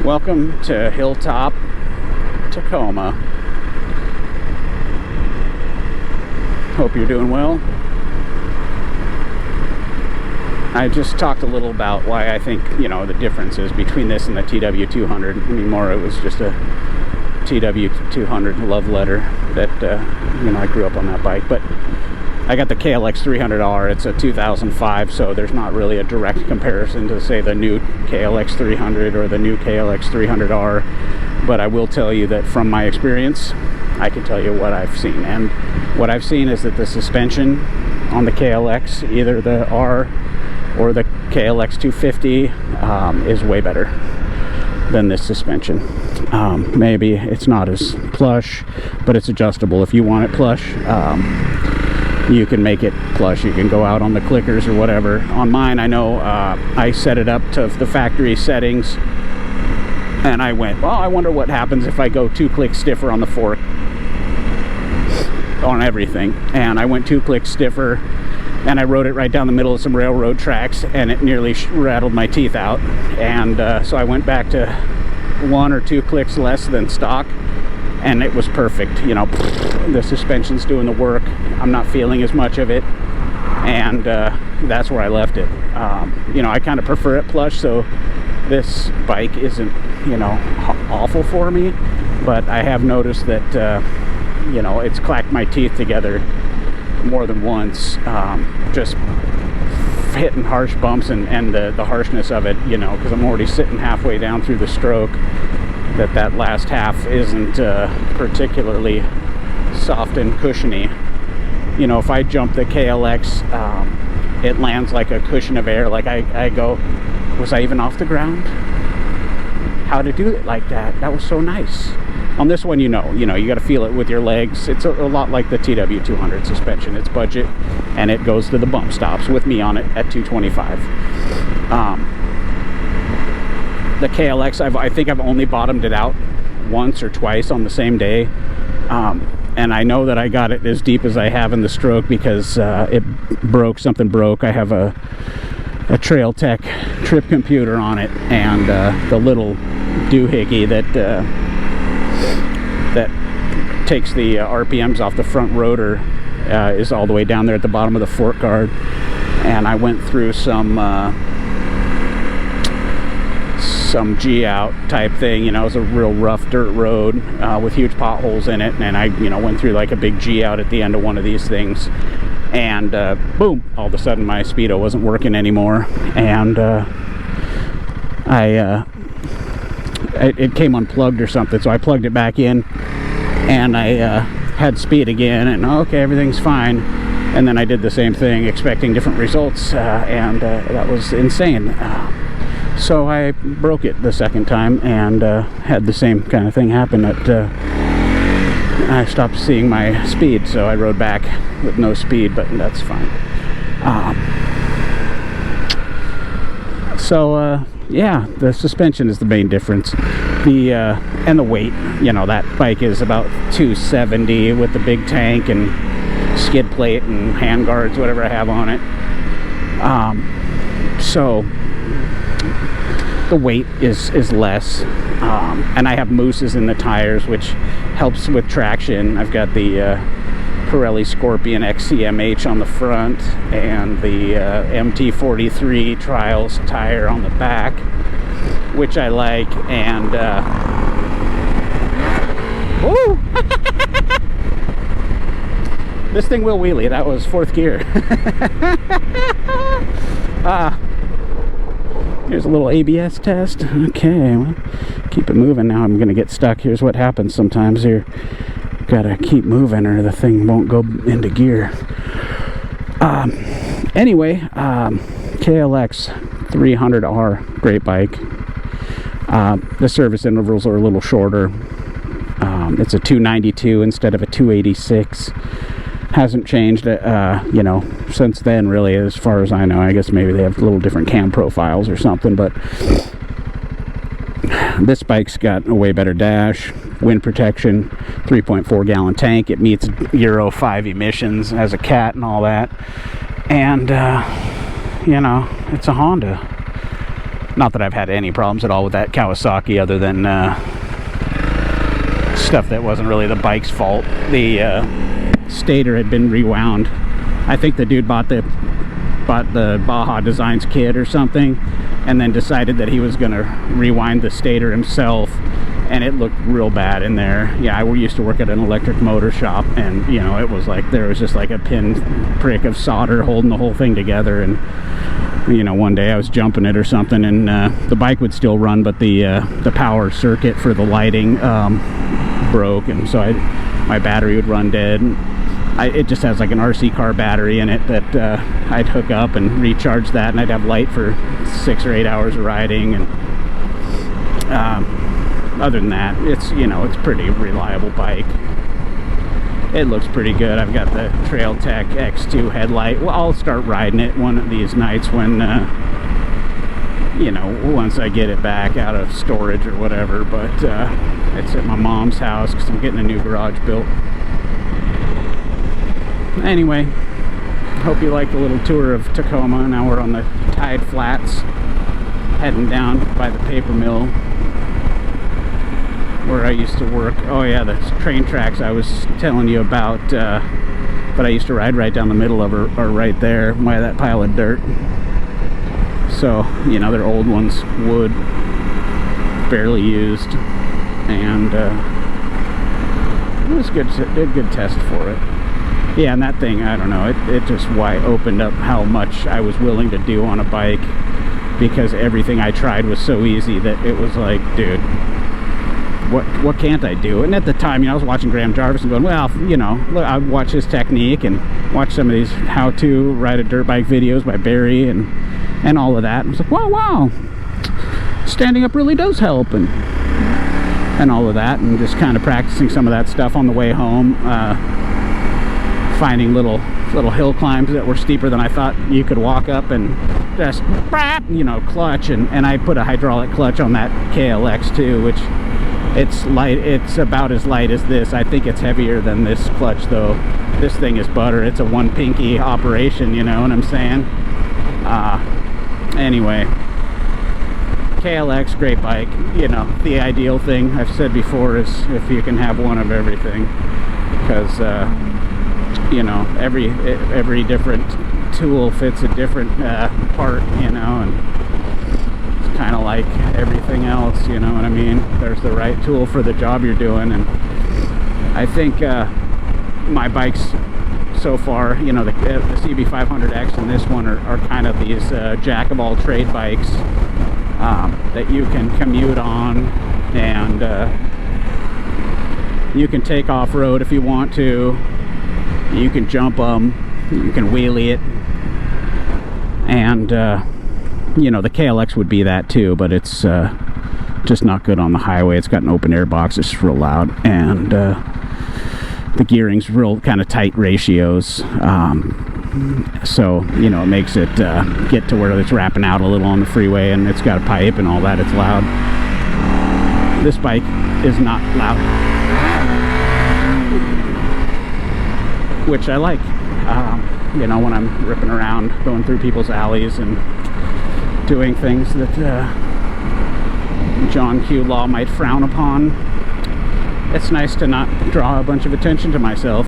Welcome to Hilltop, Tacoma. Hope you're doing well. I just talked a little about why I think, the differences between this and the TW200. Anymore, it was just a TW200 love letter that, I grew up on that bike. But I got the KLX300R. It's a 2005, so there's not really a direct comparison to, say, the new KLX300 or the new KLX300R. But I will tell you that from my experience, I can tell you what I've seen. And what I've seen is that the suspension on the KLX, either the R or the KLX250, is way better than this suspension. Maybe it's not as plush, but it's adjustable. If you want it plush, you can make it plush. You can go out on the clickers or whatever. On mine, I know I set it up to the factory settings, and I went, well, I wonder what happens if I go 2 clicks stiffer on the fork on everything. And I went 2 clicks stiffer, and I rode it right down the middle of some railroad tracks, and it nearly rattled my teeth out. And so I went back to 1 or 2 clicks less than stock, and it was perfect. The suspension's doing the work. I'm not feeling as much of it, and that's where I left it. I kind of prefer it plush, so this bike isn't, awful for me, but I have noticed that, it's clacked my teeth together more than once, just hitting harsh bumps and the harshness of it, because I'm already sitting halfway down through the stroke. That last half isn't particularly soft and cushiony. If I jump the KLX, it lands like a cushion of air. Like I go, was I even off the ground? How to do it like that? That was so nice. On this one, you got to feel it with your legs. It's a lot like the TW200 suspension. It's budget, and it goes to the bump stops with me on it at 225. The KLX, I think I've only bottomed it out once or twice on the same day. And I know that I got it as deep as I have in the stroke because it broke. Something broke. I have a Trail Tech trip computer on it, and the little doohickey that takes the RPMs off the front rotor is all the way down there at the bottom of the fork guard. And I went through some G-out type thing. It was a real rough dirt road with huge potholes in it, and I went through like a big G-out at the end of one of these things, and boom, all of a sudden my speedo wasn't working anymore, and it came unplugged or something, so I plugged it back in, and I had speed again, and okay, everything's fine. And then I did the same thing expecting different results, and that was insane. So I broke it the second time, and had the same kind of thing happen. I stopped seeing my speed, so I rode back with no speed, but that's fine. Yeah, the suspension is the main difference. And the weight, that bike is about 270 with the big tank and skid plate and hand guards, whatever I have on it. So the weight is less, and I have mooses in the tires, which helps with traction. I've got the Pirelli Scorpion XCMH on the front and the MT43 Trials tire on the back, which I like. And woo! This thing will wheelie. That was 4th gear. Here's a little ABS test. Okay, well, keep it moving. Now I'm going to get stuck. Here's what happens sometimes here. Gotta keep moving or the thing won't go into gear. Anyway, KLX300R, great bike. The service intervals are a little shorter. It's a 292 instead of a 286. Hasn't changed, since then, really, as far as I know. I guess maybe they have little different cam profiles or something, but this bike's got a way better dash, wind protection, 3.4 gallon tank. It meets Euro 5 emissions, has a cat and all that. And, it's a Honda. Not that I've had any problems at all with that Kawasaki, other than stuff that wasn't really the bike's fault. The stator had been rewound. I think the dude bought the Baja Designs kit or something, and then decided that he was going to rewind the stator himself, and it looked real bad in there. Yeah, I used to work at an electric motor shop, and you know, it was like there was just like a pinprick of solder holding the whole thing together. And you know, one day I was jumping it or something, and the bike would still run, but the power circuit for the lighting broke, and so my battery would run dead. It just has like an RC car battery in it that I'd hook up and recharge that, and I'd have light for 6 or 8 hours of riding. And other than that, it's, you know, it's pretty reliable bike. It looks pretty good. I've got the Trail Tech X2 headlight. Well, I'll start riding it one of these nights when you know, once I get it back out of storage or whatever. But it's at my mom's house because I'm getting a new garage built. Anyway, hope you liked the little tour of Tacoma. Now we're on the Tide Flats, heading down by the paper mill where I used to work. Oh yeah, the train tracks I was telling you about, but I used to ride right down the middle of are right there by that pile of dirt. So, you know, they're old ones, wood, barely used, and it was good. Did a good test for it. Yeah, and that thing, I don't know, it just opened up how much I was willing to do on a bike, because everything I tried was so easy that it was like, dude, what can't I do? And at the time, you know, I was watching Graham Jarvis and going, well, you know, look, I'd watch his technique and watch some of these how-to ride a dirt bike videos by Barry and all of that. And I was like, wow, standing up really does help, and all of that, and just kind of practicing some of that stuff on the way home. Finding little hill climbs that were steeper than I thought you could walk up, and just, you know, clutch, and I put a hydraulic clutch on that KLX too, which it's light. It's about as light as this. I think it's heavier than this clutch though. This thing is butter. It's a one pinky operation, you know what I'm saying? Anyway, KLX, great bike. You know, the ideal thing I've said before is if you can have one of everything, because you know, every different tool fits a different part, you know, and it's kind of like everything else, you know what I mean? There's the right tool for the job you're doing. And I think my bikes so far, you know, the CB500X and this one are kind of these jack-of-all-trade bikes that you can commute on, and you can take off-road if you want to. You can jump them, you can wheelie it, and you know, the KLX would be that too, but it's just not good on the highway. It's got an open air box, it's real loud, and the gearing's real kind of tight ratios, so you know, it makes it get to where it's wrapping out a little on the freeway, and it's got a pipe and all that. It's loud. This bike is not loud, which I like. You know, when I'm ripping around, going through people's alleys and doing things that John Q. Law might frown upon, it's nice to not draw a bunch of attention to myself.